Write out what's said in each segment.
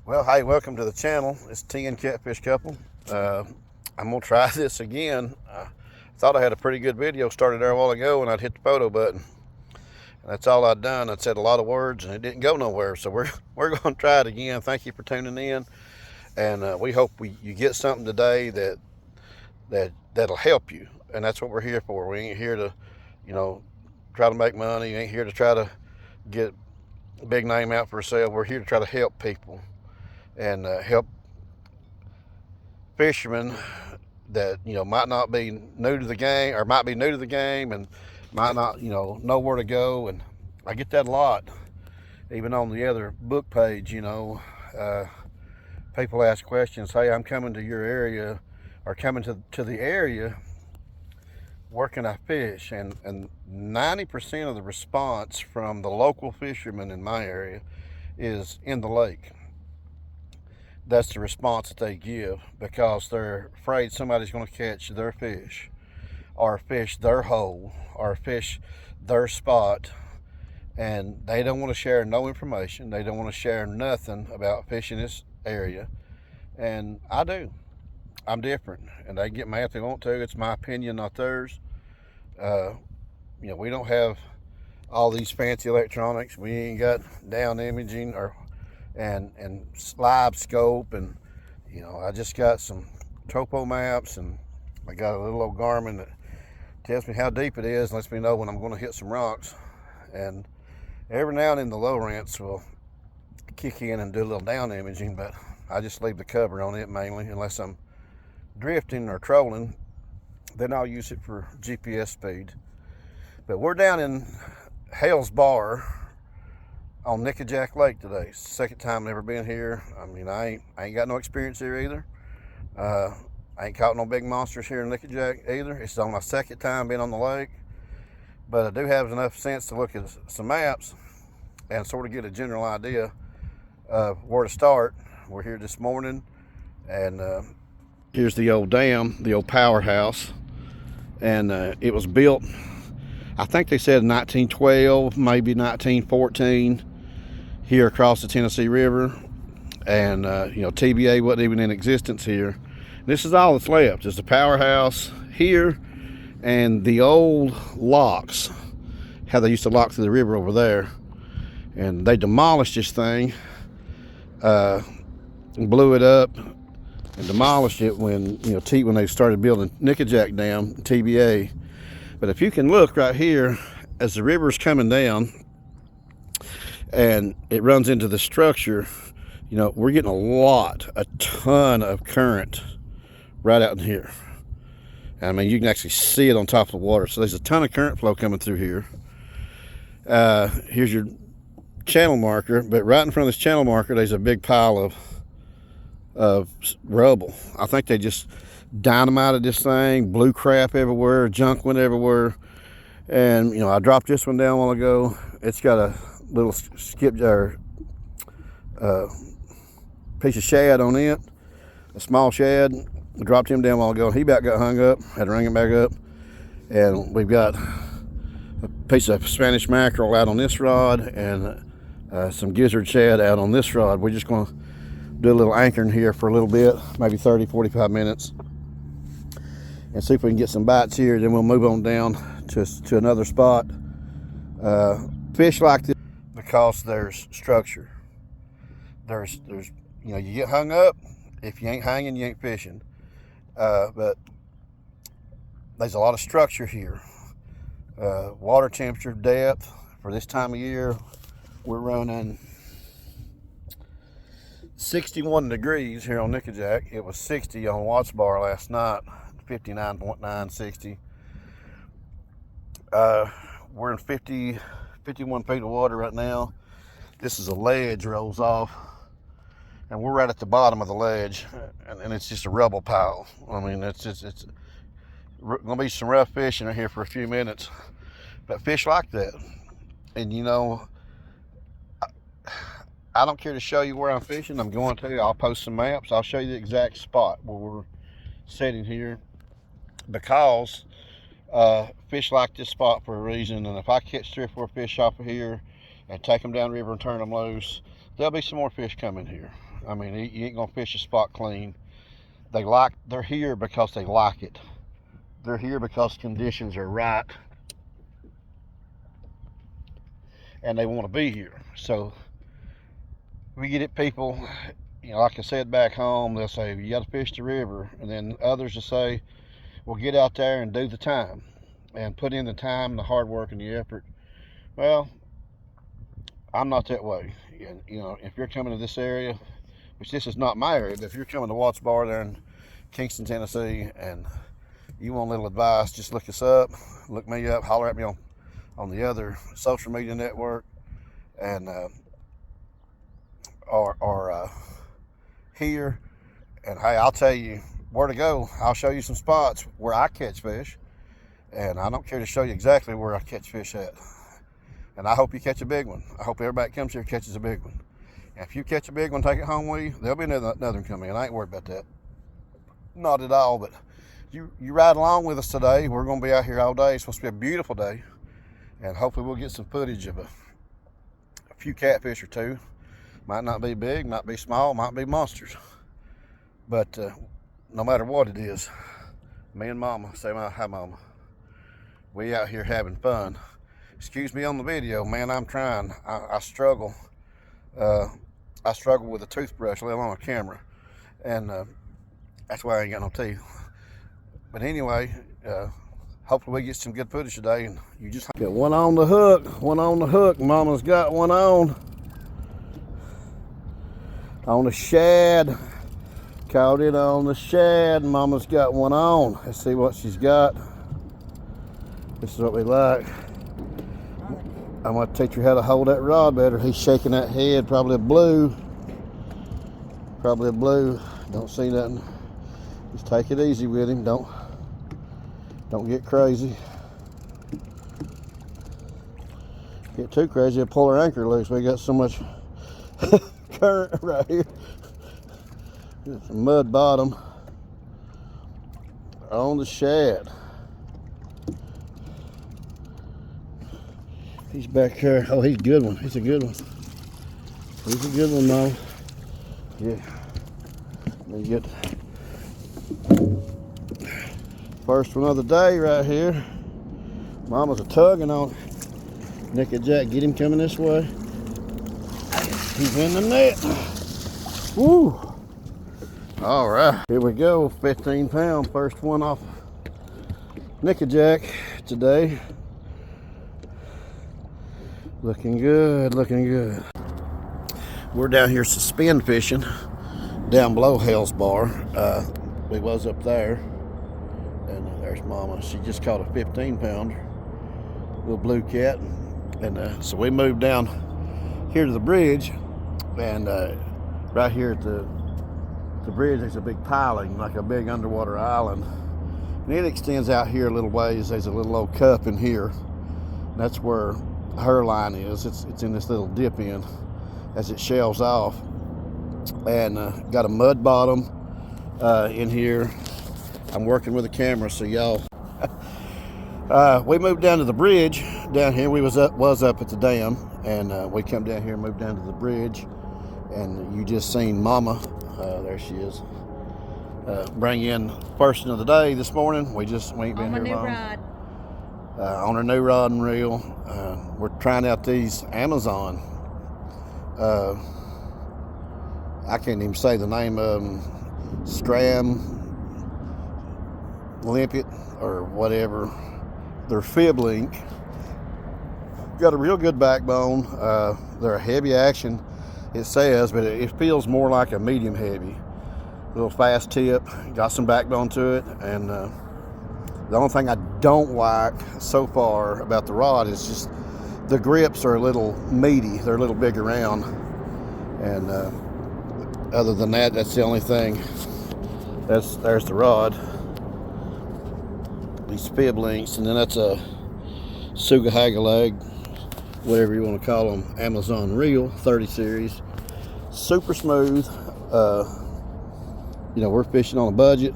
Well, hey, welcome to the channel. It's T and Catfish Couple. I'm gonna try this again. I thought I had a pretty good video started there a while ago, and I'd hit the photo button. And that's all I'd done. I'd said a lot of words, and it didn't go nowhere. So we're gonna try it again. Thank you for tuning in, and we hope you get something today that'll help you. And that's what we're here for. We ain't here to, try to make money. We ain't here to try to get a big name out for ourselves. We're here to try to help people and help fishermen that might not be new to the game, or might be new to the game and might not know where to go. And I get that a lot, even on the other book page. People ask questions. Hey, I'm coming to your area, or coming to the area. Where can I fish? And 90% of the response from the local fishermen in my area is in the lake. That's the response that they give, because they're afraid somebody's going to catch their fish, or fish their hole, or fish their spot, and they don't want to share no information. They don't want to share nothing about fishing this area. And I do. I'm different, and they get mad if they want to. It's my opinion, not theirs. We don't have all these fancy electronics. We ain't got down imaging and live scope, and I just got some topo maps, and I got a little old Garmin that tells me how deep it is and lets me know when I'm going to hit some rocks. And every now and then the low rents will kick in and do a little down imaging, but I just leave the cover on it mainly, unless I'm drifting or trolling. Then I'll use it for GPS speed. But we're down in Hales Bar on Nickajack Lake today. It's the second time I've ever been here. I mean, I ain't got no experience here either. I ain't caught no big monsters here in Nickajack either. It's on my second time being on the lake. But I do have enough sense to look at some maps and sort of get a general idea of where to start. We're here this morning, and here's the old dam, the old powerhouse. And it was built, I think they said 1912, maybe 1914, here across the Tennessee River. And TBA wasn't even in existence here. This is all that's left, is the powerhouse here and the old locks, how they used to lock through the river over there. And they demolished this thing, blew it up and demolished it when when they started building Nickajack Dam, TBA. But if you can look right here, as the river's coming down and it runs into the structure, we're getting a ton of current right out in here. I mean, you can actually see it on top of the water. So there's a ton of current flow coming through here. Here's your channel marker, but right in front of this channel marker, there's a big pile of rubble. I think they just dynamited this thing, blew crap everywhere, junk went everywhere. And I dropped this one down a while ago. It's got a little skip or piece of shad on it, a small shad. I dropped him down a while ago, and he about got hung up. Had to ring him back up. And we've got a piece of Spanish mackerel out on this rod, and some gizzard shad out on this rod. We're just going to do a little anchoring here for a little bit, maybe 30-45 minutes, and see if we can get some bites here. Then we'll move on down to another spot. Fish like this because there's structure. There's you get hung up. If you ain't hanging, you ain't fishing. But there's a lot of structure here. Water temperature, depth for this time of year, we're running 61 degrees here on Nickajack. It was 60 on Watts Bar last night, 59.9, 60. We're in 51 feet of water right now. This is a ledge, rolls off, and we're right at the bottom of the ledge, and it's just a rubble pile. I mean, it's gonna be some rough fishing right here for a few minutes, but fish like that. And I don't care to show you where I'm fishing. I'm going to. I'll post some maps. I'll show you the exact spot where we're sitting here, because fish like this spot for a reason. And if I catch 3 or 4 fish off of here and take them down the river and turn them loose, there'll be some more fish coming here. I mean, you ain't gonna fish a spot clean. They're here because they like it. They're here because conditions are right and they want to be here. So we get it, people, you know, like I said back home, they'll say, you got to fish the river. And then others will say, well, get out there and do the time and put in the time, the hard work, and the effort. Well, I'm not that way. You know, if you're coming to this area, which this is not my area, but if you're coming to Watts Bar there in Kingston, Tennessee, and you want a little advice, just look us up, look me up, holler at me on the other social media network, and or here, and hey, I'll tell you where to go. I'll show you some spots where I catch fish, and I don't care to show you exactly where I catch fish at. And I hope you catch a big one. I hope everybody that comes here catches a big one. And if you catch a big one, take it home with you, there'll be another one coming in. I ain't worried about that. Not at all, but you ride along with us today. We're going to be out here all day. It's supposed to be a beautiful day. And hopefully we'll get some footage of a few catfish or two. Might not be big, might be small, might be monsters. But no matter what it is, me and Mama, say hi Mama, we out here having fun. Excuse me on the video, man, I'm trying. I struggle. I struggle with a toothbrush, let alone a camera. And that's why I ain't got no teeth. But anyway, hopefully we get some good footage today. And you just got one on the hook. Mama's got one on the shad. Caught it on the shad. Mama's got one on. Let's see what she's got. This is what we like. I'm going to teach her how to hold that rod better. He's shaking that head, probably a blue. Don't see nothing. Just take it easy with him. Don't get crazy. Get too crazy, it'll pull her anchor loose. We got so much current right here. It's a mud bottom on the shad. He's back here. Oh, he's a good one. He's a good one. He's a good one, Mom. Yeah. Let me get first one of the day right here. Mama's a tugging on nickajack. Get him coming this way. He's in the net. Woo! All right, here we go. 15 pound, first one off nickajack today. Looking good, looking good. We're down here suspend fishing down below Hales Bar. We was up there, and there's Mama. She just caught a 15 pounder, little blue cat. And so we moved down here to the bridge, and right here at the bridge there's a big piling, like a big underwater island. And it extends out here a little ways. There's a little old cup in here. That's where her line is. It's in this little dip in as it shelves off, and got a mud bottom in here. I'm working with a camera, so y'all. We moved down to the bridge down here. We was up at the dam, and we come down here and moved down to the bridge, and you just seen Mama. There she is. Bring in first of the day this morning. We ain't been here long. On her new rod and reel. We're trying out these Amazon. I can't even say the name of them. Scram Limpet or whatever. They're fib link. Got a real good backbone. They're a heavy action, it says, but it feels more like a medium heavy. Little fast tip. Got some backbone to it, and the only thing I don't like so far about the rod is just the grips are a little meaty. They're a little big around. And other than that, that's the only thing. There's the rod. These fib links, and then that's a Sugahaga leg, whatever you want to call them, Amazon reel, 30 series. Super smooth. You know, we're fishing on a budget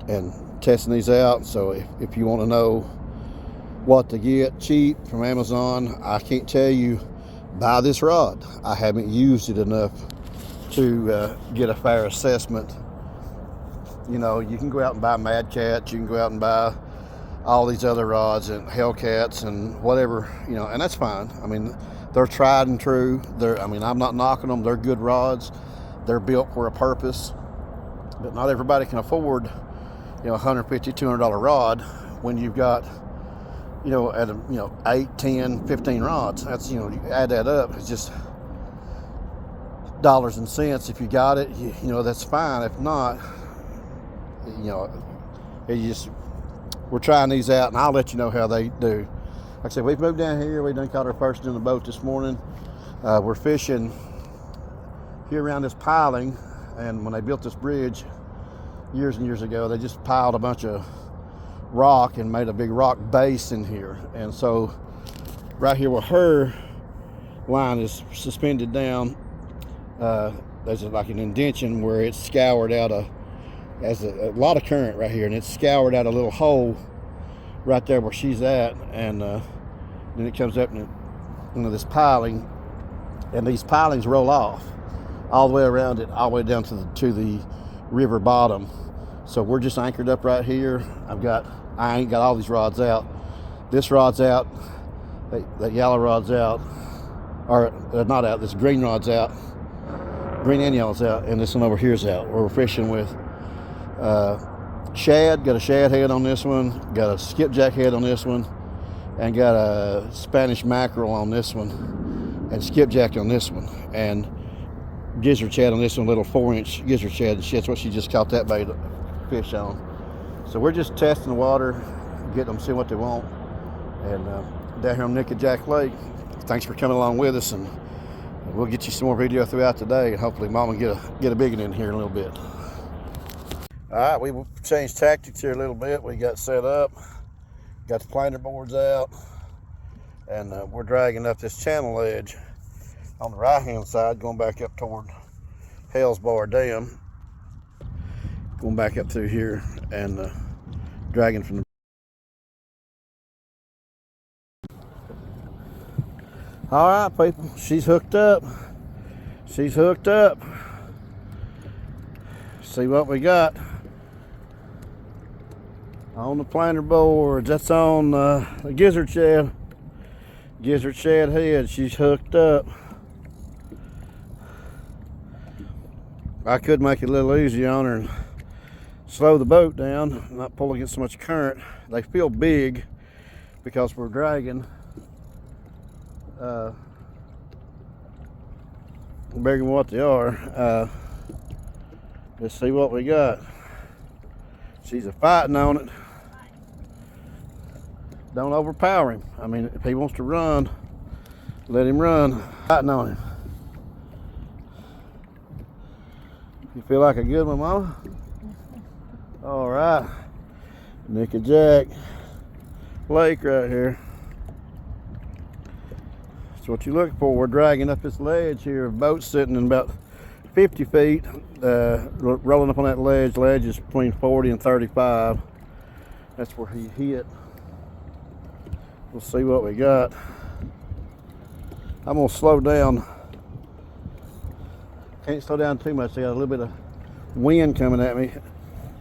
and testing these out, so if you want to know what to get cheap from Amazon, I can't tell you buy this rod. I haven't used it enough to get a fair assessment. You know, you can go out and buy Mad Cats, you can go out and buy all these other rods and Hellcats and whatever, you know, and that's fine. I mean, they're tried and true. I mean, I'm not knocking them. They're good rods. They're built for a purpose. But not everybody can afford, you know, $150, $200 rod when you've got, you know, at a, you know, 8, 10, 15 rods. That's, you know, you add that up, it's just dollars and cents. If you got it, you know, that's fine. If not, you know, we're trying these out, and I'll let you know how they do. Like I said, we've moved down here. We done caught our first in the boat this morning. We're fishing here around this piling, and when they built this bridge years and years ago, they just piled a bunch of rock and made a big rock base in here. And so right here where her line is suspended down, there's like an indention where it's scoured out has a lot of current right here, and it's scoured out a little hole right there where she's at, and then it comes up into this piling, and these pilings roll off all the way around it, all the way down to the river bottom. So we're just anchored up right here. I ain't got all these rods out. This rod's out, that yellow rod's out, or they're not out. This green rod's out, green and yellow's out, and this one over here's out. We're fishing with shad. Got a shad head on this one, got a skipjack head on this one, and got a Spanish mackerel on this one, and skipjack on this one, and gizzard shad on this one, little 4-inch gizzard shad. That's what she just caught that bait fish on. So we're just testing the water, getting them, see what they want, and down here on Nickajack Lake. Thanks for coming along with us, and we'll get you some more video throughout the day, and hopefully Mama get a big one in here in a little bit. All right, we changed tactics here a little bit. We got set up, got the planer boards out, and we're dragging up this channel edge on the right-hand side, going back up toward Hales Bar Dam, going back up through here, and dragging from the... All right, people, she's hooked up. She's hooked up. See what we got on the planer boards. That's on the gizzard shad head. She's hooked up. I could make it a little easier on her and slow the boat down, not pull against so much current. They feel big because we're dragging bigger than what they are. Let's see what we got. She's a fighting on it. Don't overpower him. I mean, if he wants to run, let him run. Fighting on him. You feel like a good one, Mama? All right. Nickajack Lake right here. That's what you're looking for. We're dragging up this ledge here. Boat's sitting in about 50 feet, rolling up on that ledge. Ledge is between 40 and 35. That's where he hit. We'll see what we got. I'm gonna slow down. Can't slow down too much. I got a little bit of wind coming at me.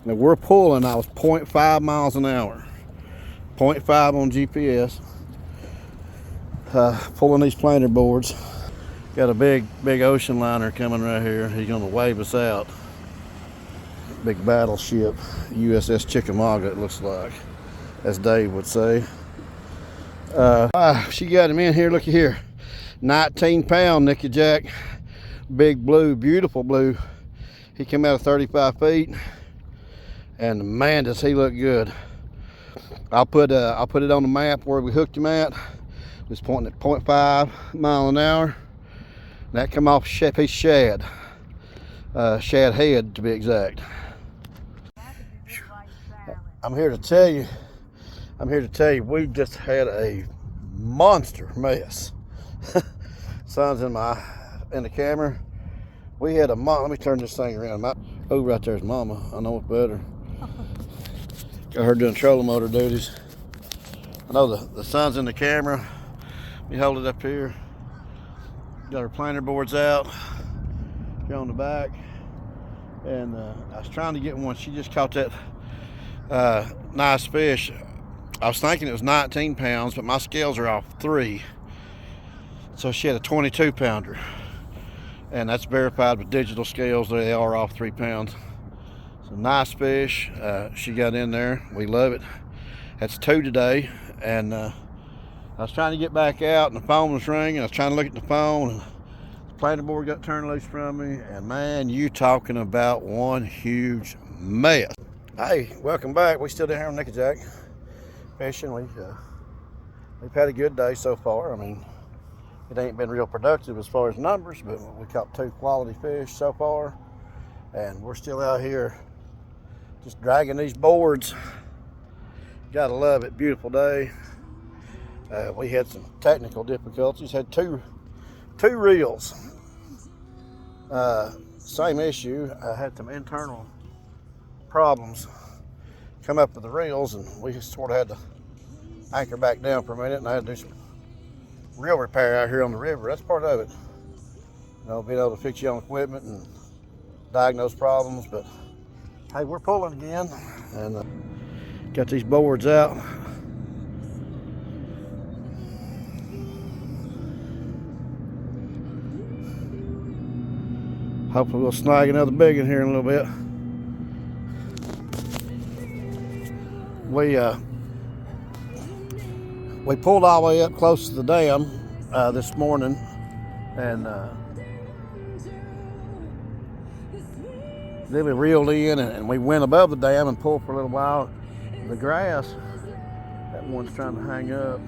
Now we're pulling, I was 0.5 miles an hour. 0.5 on GPS. Pulling these planer boards. Got a big ocean liner coming right here. He's gonna wave us out. Big battleship, USS Chickamauga it looks like, as Dave would say. She got him in here, looky here. 19-pound Nickajack, big blue, beautiful blue. He came out of 35 feet, and man, does he look good. I'll put it on the map where we hooked him at. It's pointing at 0.5 mile an hour. That come off piece shad, shad head to be exact. I'm here to tell you, we just had a monster mess. Sun's in the camera. We had a let me turn this thing around. Oh, right there's Mama. I know it better. Got her doing trolling motor duties. I know the sun's in the camera. Let me hold it up here. Got our planer boards out here on the back, and I was trying to get one. She just caught that nice fish. I was thinking it was 19 pounds, but my scales are off 3. So she had a 22 pounder, and that's verified with digital scales. They are off 3 pounds. So nice fish. She got in there. We love it. That's 2 today, and I was trying to get back out, and the phone was ringing. I was trying to look at the phone, and the planer board got turned loose from me, and man, you talking about one huge mess. Hey, welcome back. We still down here on nickajack fishing. We've had a good day so far. I mean, it ain't been real productive as far as numbers, but we caught 2 quality fish so far, and we're still out here just dragging these boards. Gotta love it. Beautiful day. We had some technical difficulties. Had two reels. Same issue. I had some internal problems come up with the reels, and we just sort of had to anchor back down for a minute, and I had to do some reel repair out here on the river. That's part of it. You know, being able to fix your own equipment and diagnose problems. But hey, we're pulling again, and got these boards out. Hopefully we'll snag another big one here in a little bit. We pulled all the way up close to the dam this morning, and then we reeled in, and we went above the dam and pulled for a little while. The grass, that one's trying to hang up.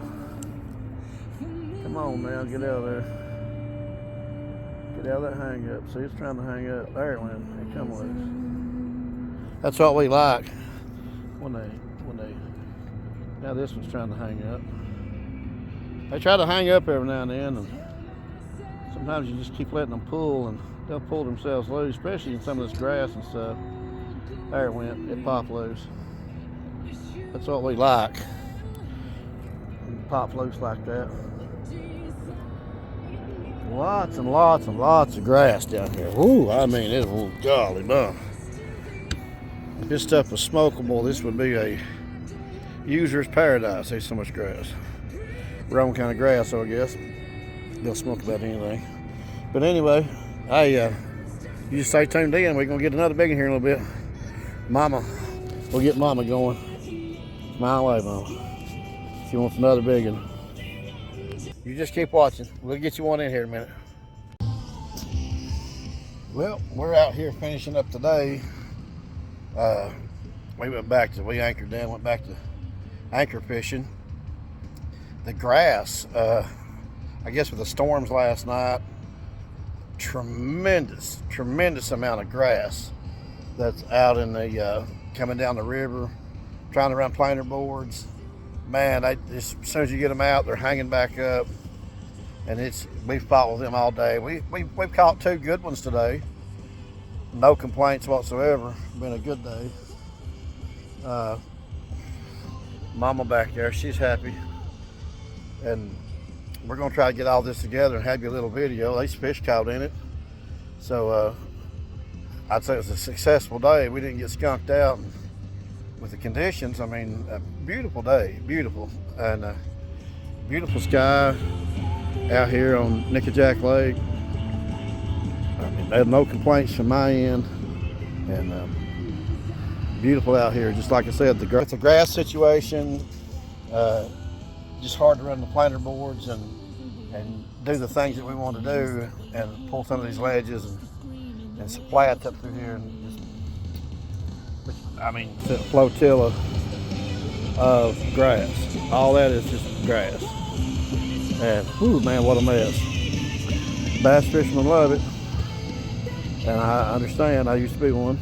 Come on now, get out of there. Get out of that hang up. See, it's trying to hang up. There it went. It come loose. That's what we like when they. Now this one's trying to hang up. They try to hang up every now and then, and sometimes you just keep letting them pull, and they'll pull themselves loose, especially in some of this grass and stuff. There it went. It popped loose. That's what we like. Pop loose like that. Lots and lots and lots of grass down here. Ooh, I mean, it's golly bum. If this stuff was smokable, this would be a user's paradise. There's so much grass. Wrong kind of grass, so I guess. They'll smoke about anything. But anyway, hey, you just stay tuned in. We're gonna get another big one here in a little bit. Mama, we'll get Mama going. Smile away, Mama. She wants another big one. You just keep watching. We'll get you one in here in a minute. Well, we're out here finishing up today. We anchored down, went back to anchor fishing. The grass, I guess with the storms last night, tremendous amount of grass that's out in the, coming down the river, trying to run planer boards. Man, as soon as you get them out, they're hanging back up, and we've fought with them all day. We've caught 2 good ones today. No complaints whatsoever. Been a good day. Mama back there, she's happy, and we're gonna try to get all this together and have you a little video. These fish caught in it, so I'd say it was a successful day. We didn't get skunked out. With the conditions, I mean, a beautiful day, beautiful, and beautiful sky out here on Nickajack Lake. I mean, there's no complaints from my end, and beautiful out here. Just like I said, with the grass situation, just hard to run the planer boards and do the things that we want to do, and pull some of these ledges and some flats up through here, and I mean, it's a flotilla of grass. All that is just grass. And, whew, man, what a mess. Bass fishermen love it. And I understand, I used to be one.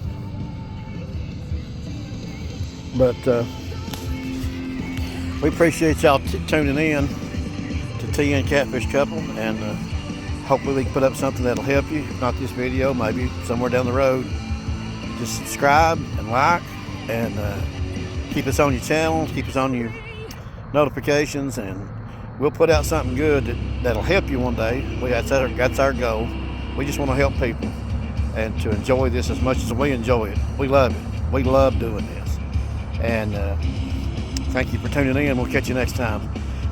But we appreciate y'all tuning in to TN Catfish Couple, and hopefully we can put up something that'll help you. If not this video, maybe somewhere down the road. Just subscribe and like, and keep us on your channel, keep us on your notifications, and we'll put out something good that'll help you one day. That's our goal. We just want to help people and to enjoy this as much as we enjoy it. We love it. We love doing this. And thank you for tuning in. We'll catch you next time.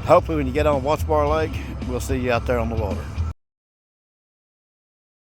Hopefully when you get on Watts Bar Lake, we'll see you out there on the water.